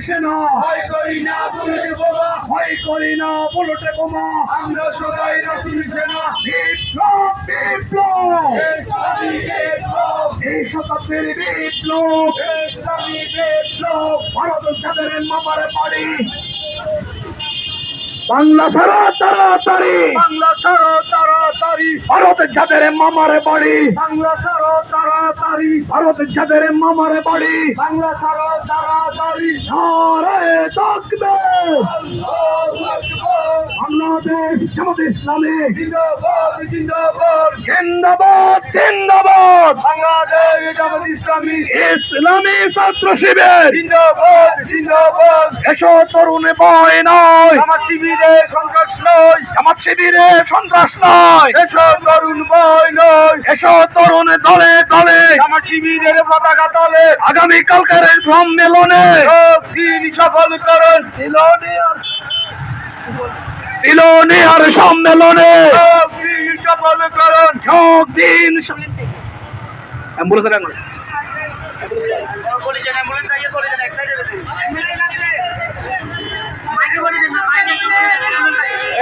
সেনা ভয় করি না বুলেটে বোমা, ভয় করি না বুলেটে বোমা। আমরা সবাই রাসূল সেনা। বিপ্লব বিপ্লব ইসলামী বিপ্লব, এই শতাব্দীর বিপ্লব। ইসলামী বিপ্লব, ভারত যাদের মামারে বাড়ি বাংলা ছাড়ো তাড়াতাড়ি, বাংলা ছাড়ো তাড়াতাড়ি, ভারত যাদের মামারে বাড়ি, বাংলা ছাড়ো তাড়াতাড়ি, ভারত যাদের মামারে বাড়ি। বাংলা ছাড়ো তাড়াতাড়ি। নারে তাকবীর, আল্লাহু আকবার, বাংলাদেশ জামাত ইসলামী জিন্দাবাদ জিন্দাবাদ, জিন্দাবাদ জিন্দাবাদ। বাংলাদেশ জামাত ইসলামী ইসলামী ছাত্র শিবির জিন্দাবাদ জিন্দাবাদ। এসো তরুণ ভয় নয়, জামাত শিবিরে সন্ত্রাস নয়, জামাত শিবিরে সন্ত্রাস নয়। এসব তরুণ ভয় নয়, এসো তরুণ দলে দলে জামাত শিবিরের পতাকা তলে আগামীকালকের এই সম্মেলনে সব দিন সফল করুন। সিলোনিয়ার সম্মেলনে সব দিন সফল করুন। যোগ দিন। অ্যাম্বুলেন্স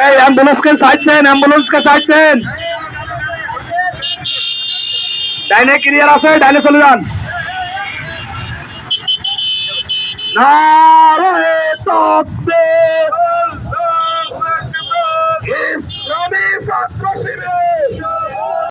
এই অ্যাম্বুলেন্সকে সাইড দেন, অ্যাম্বুলেন্সকে সাইড দেন। ডাইনে ক্লিয়ার আছে, ডাইনে চলে যান। নারে তাকবীর,